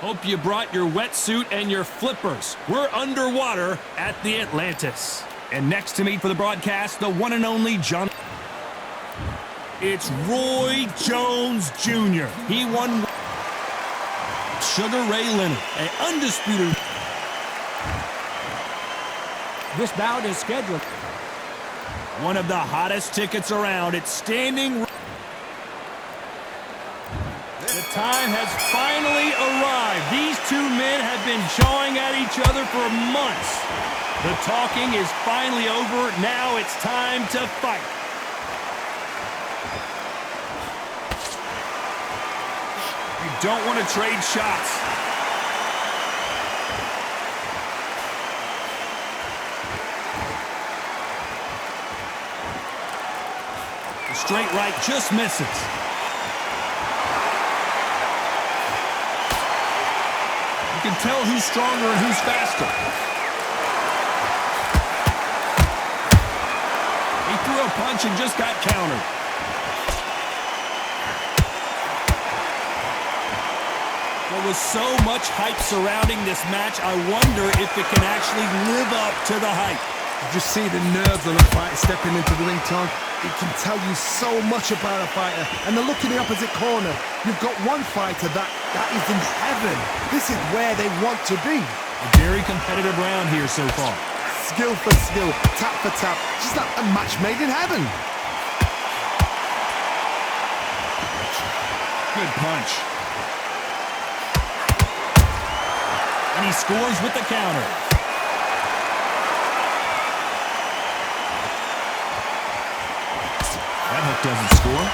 Hope you brought your wetsuit and your flippers. We're underwater at the Atlantis. And next to me for the broadcast, the one and only John. It's Roy Jones Jr. He won Sugar Ray Leonard, an undisputed. This bout is scheduled. One of the hottest tickets around. It's standing. The time has finally arrived. These two men have been jawing at each other for months. The talking is finally over. Now it's time to fight. You don't want to trade shots. The straight right just misses. You can tell who's stronger and who's faster. He threw a punch and just got countered. There was so much hype surrounding this match, I wonder if it can actually live up to the hype. You just see the nerves on a fighter stepping into the ring, Tom. It can tell you so much about a fighter. And the look in the opposite corner. You've got one fighter that is in heaven. This is where they want to be. A very competitive round here so far. Skill for skill, tap for tap. Just like a match made in heaven. Good punch. And he scores with the counter. That hook doesn't score.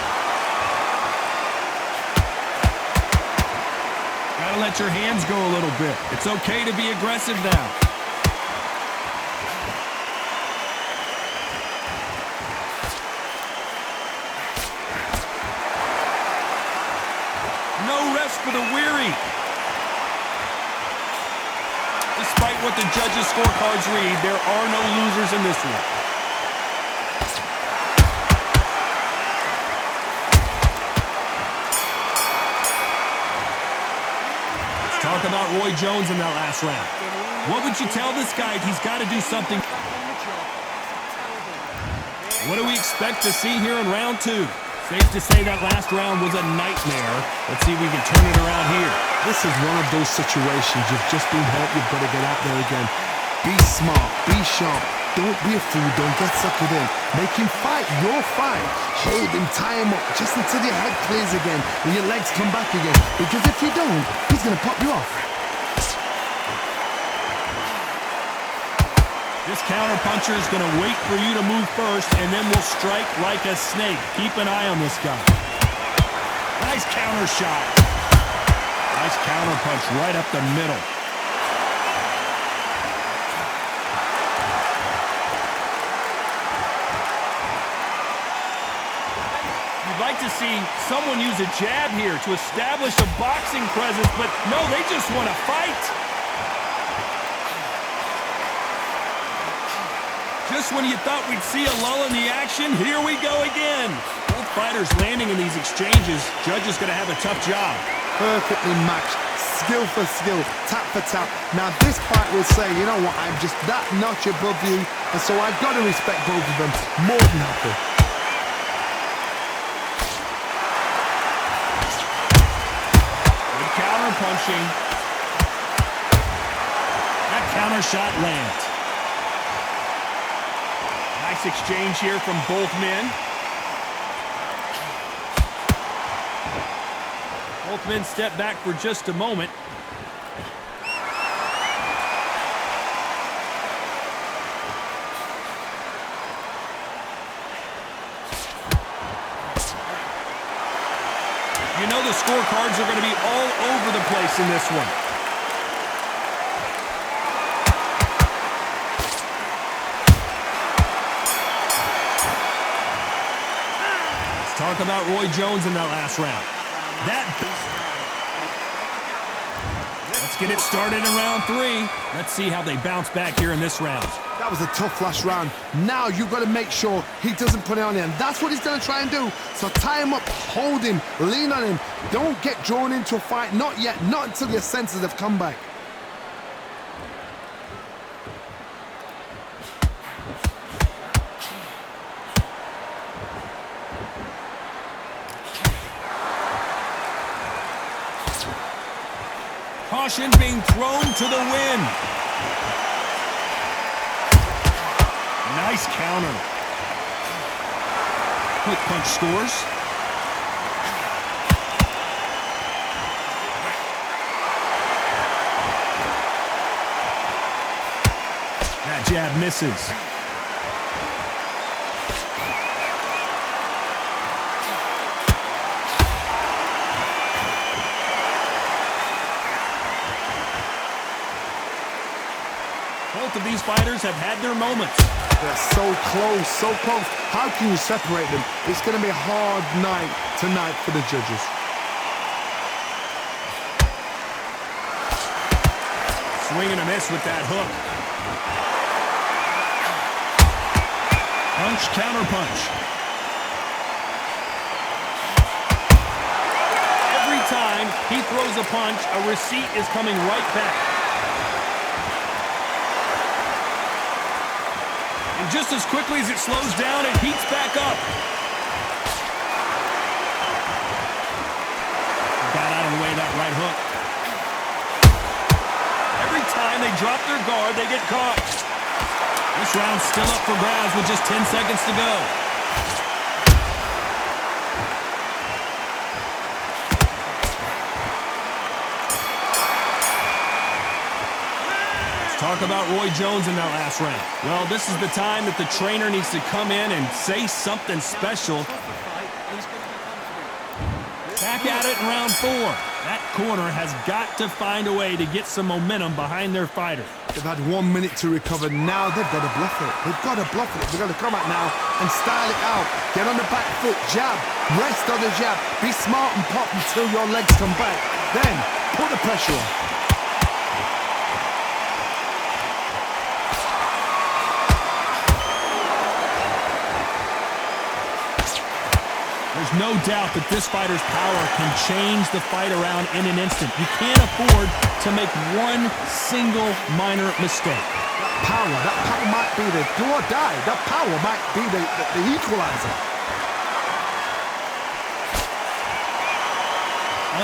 Gotta let your hands go a little bit. It's okay to be aggressive now. No rest for the weary. Despite what the judges' scorecards read, there are no losers in this one. Talk about Roy Jones in that last round. What would you tell this guy? He's got to do something. What do we expect to see here in round two? Safe to say that last round was a nightmare. Let's see if we can turn it around here. This is one of those situations you've just been hurt, you've got to get out there again. Be smart, be sharp. Don't be a fool, don't get suckered in. Make him fight your fight. Hold him, tie him up, just until your head clears again and your legs come back again. Because if you don't, he's going to pop you off. This counter-puncher is going to wait for you to move first, and then will strike like a snake. Keep an eye on this guy. Nice counter shot. Nice counter-punch right up the middle. Like to see someone use a jab here to establish a boxing presence, but no, they just want to fight. Just when you thought we'd see a lull in the action, here we go again. Both fighters landing in these exchanges. Judge is going to have a tough job. Perfectly matched, skill for skill, tap for tap. Now this fight will say, you know what, I'm just that notch above you, and so I've got to respect both of them more than happy. Punching. That counter shot lands. Nice exchange here from both men. Both men step back for just a moment. You know the scorecards are going to be all over the place in this one. Let's talk about Roy Jones in that last round. Let's get it started in round 3. Let's see how they bounce back here in this round. That was a tough last round. Now you've got to make sure he doesn't put it on you, and that's what he's going to try and do. So tie him up, hold him, lean on him. Don't get drawn into a fight. Not yet. Not until your senses have come back. Caution being thrown to the wind. Nice counter. Quick punch scores. That jab misses. Both of these fighters have had their moments. They're so close, so close. How can you separate them? It's going to be a hard night tonight for the judges. Swing and a miss with that hook. Punch, counter punch. Every time he throws a punch, a receipt is coming right back. And just as quickly as it slows down, it heats back up. Got out of the way of that right hook. Every time they drop their guard, they get caught. This round's still up for grabs with just 10 seconds to go. Talk about Roy Jones in that last round. Well, this is the time that the trainer needs to come in and say something special. Back at it in round 4. That corner has got to find a way to get some momentum behind their fighter. They've had 1 minute to recover. Now they've got to bluff it. They've got to bluff it. They've got to come out now and style it out. Get on the back foot, jab, rest on the jab. Be smart and pop until your legs come back. Then put the pressure on. There's no doubt that this fighter's power can change the fight around in an instant. You can't afford to make one single minor mistake. That power might be the do or die. That power might be the equalizer.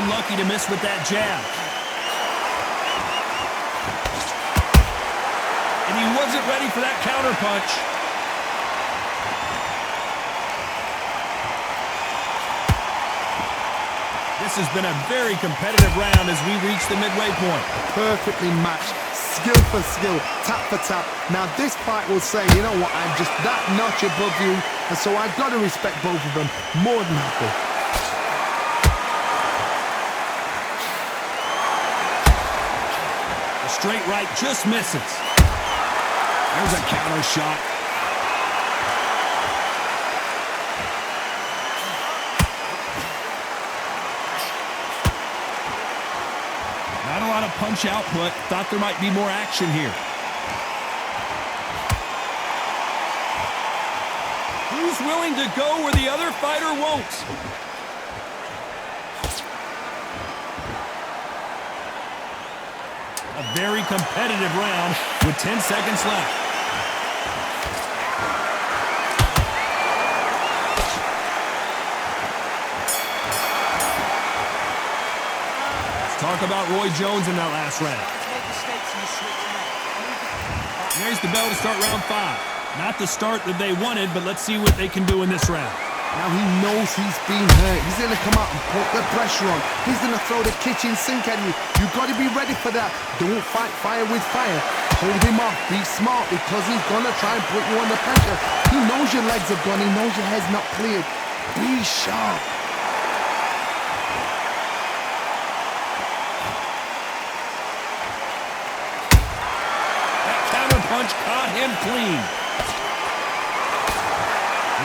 Unlucky to miss with that jab. And he wasn't ready for that counter punch. This has been a very competitive round as we reach the midway point. Perfectly matched, skill for skill, tap for tap. Now this fight will say, you know what, I'm just that notch above you, and so I've got to respect both of them more than happy. The straight right just misses. There's a counter shot. Not a lot of punch output. Thought there might be more action here. Who's willing to go where the other fighter won't? A very competitive round with 10 seconds left. Talk about Roy Jones in that last round. There's the bell to start round 5. Not the start that they wanted, but let's see what they can do in this round. Now he knows he's been hurt. He's going to come out and put the pressure on. He's going to throw the kitchen sink at you. You've got to be ready for that. Don't fight fire with fire. Hold him off. Be smart because he's going to try and put you under pressure. He knows your legs have gone. He knows your head's not cleared. Be sharp. Punch caught him clean.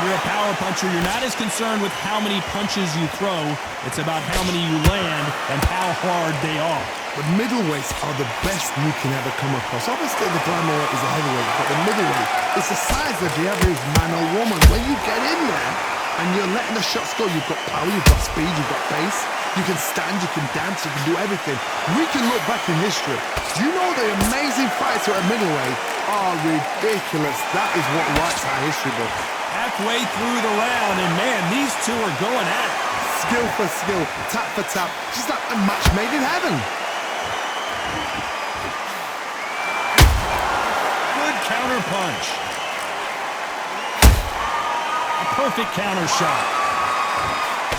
You're a power puncher. You're not as concerned with how many punches you throw. It's about how many you land and how hard they are. The middleweights are the best you can ever come across. Obviously, the glamour is a heavyweight, but the middleweight, it's the size of the average man or woman. When you get in there and you're letting the shots go, you've got power, you've got speed, you've got pace. You can stand, you can dance, you can do everything. We can look back in history. Do you know the amazing fights at a middleweight are ridiculous? That is what writes our history book. Halfway through the round, and man, these two are going at it. Skill for skill, tap for tap, just like a match made in heaven. Good counter punch. A perfect counter shot.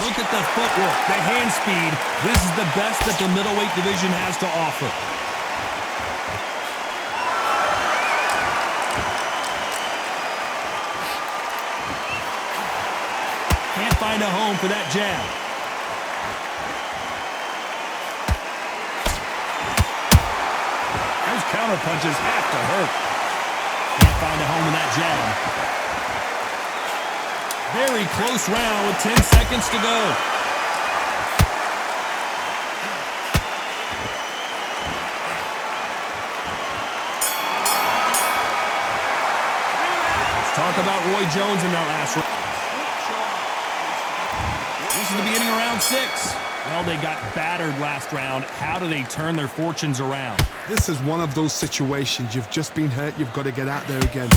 Look at the footwork, the hand speed. This is the best that the middleweight division has to offer. Can't find a home for that jab. Those counter punches have to hurt. Can't find a home in that jab. Very close round with 10 seconds to go. Let's talk about Roy Jones in that last round. This is the beginning of round 6. Well, they got battered last round. How do they turn their fortunes around? This is one of those situations. You've just been hurt. You've got to get out there again.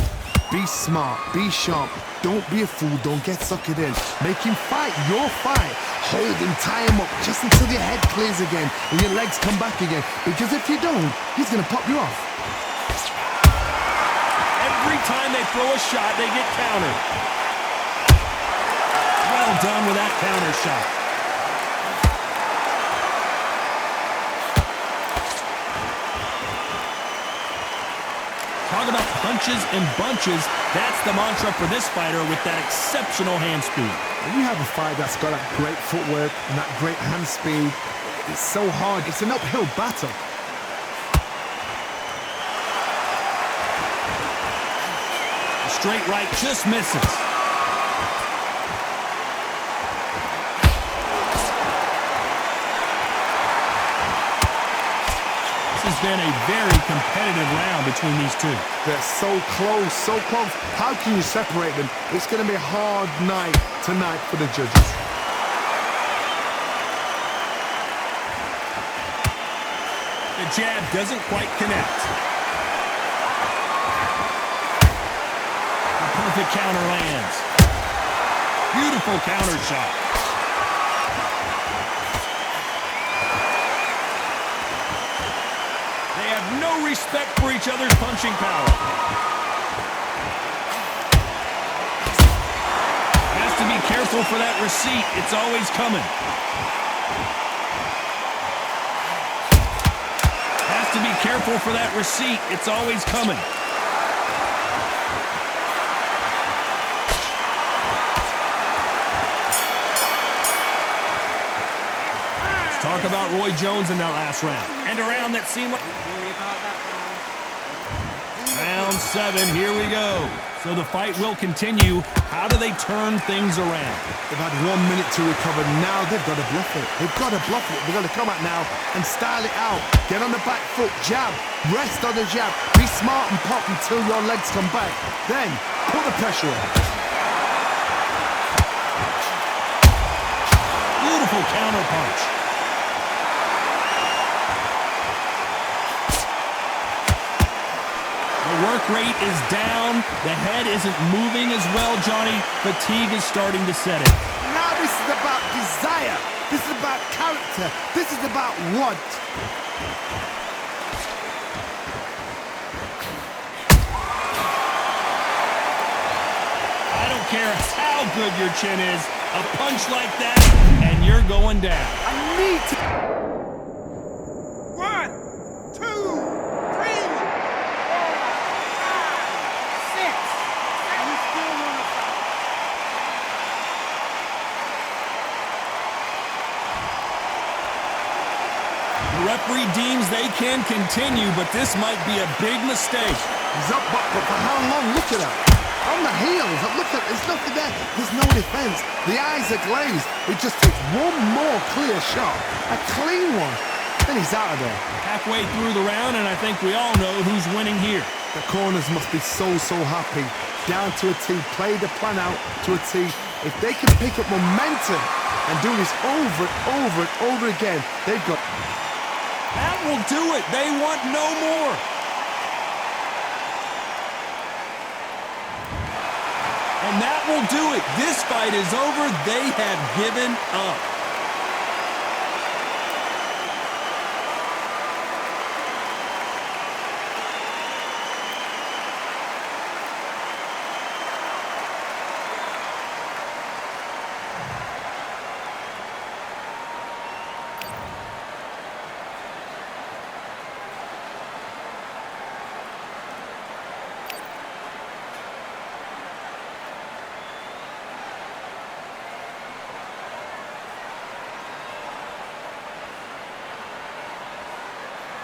Be smart. Be sharp. Don't be a fool. Don't get suckered in. Make him fight your fight. Hold him, tie him up just until your head clears again and your legs come back again. Because if you don't, he's going to pop you off. Every time they throw a shot, they get countered. Well done with that counter shot. Talk about punches and bunches. That's the mantra for this fighter with that exceptional hand speed. When you have a fight that's got that great footwork and that great hand speed, it's so hard. It's an uphill battle. A straight right just misses. This has been a very competitive round between these two. They're so close, so close. How can you separate them? It's going to be a hard night tonight for the judges. The jab doesn't quite connect. The perfect counter lands. Beautiful counter shot. They have no respect for each other's punching power. Has to be careful for that receipt. It's always coming. Has to be careful for that receipt. It's always coming. Let's talk about Roy Jones in that last round. And a round that seemed like... Round 7, here we go. So the fight will continue. How do they turn things around? They've had 1 minute to recover. Now they've got to bluff it. They've got to bluff it. They've got to come out now and style it out. Get on the back foot, jab, rest on the jab. Be smart and pop until your legs come back. Then put the pressure on. Beautiful counter punch. The work rate is down. The head isn't moving as well, Johnny. Fatigue is starting to set in. Now this is about desire. This is about character. This is about want. I don't care how good your chin is. A punch like that, and you're going down. I need to... 1, 2, 3, 4, 5, 6. And you still want to fight. The referee deems they can continue, but this might be a big mistake. He's up, but for how long? Look at that. on the heels. Look at, there's nothing there. There's no defense. The eyes are glazed. It just takes one more clear shot, a clean one, and he's out of there. Halfway through the round, and I think we all know who's winning here. The corners must be so happy. Down to a T, play the plan out to a T. If they can pick up momentum and do this over and over and over again, they've got... That will do it. They want no more. And that will do it. This fight is over. They have given up.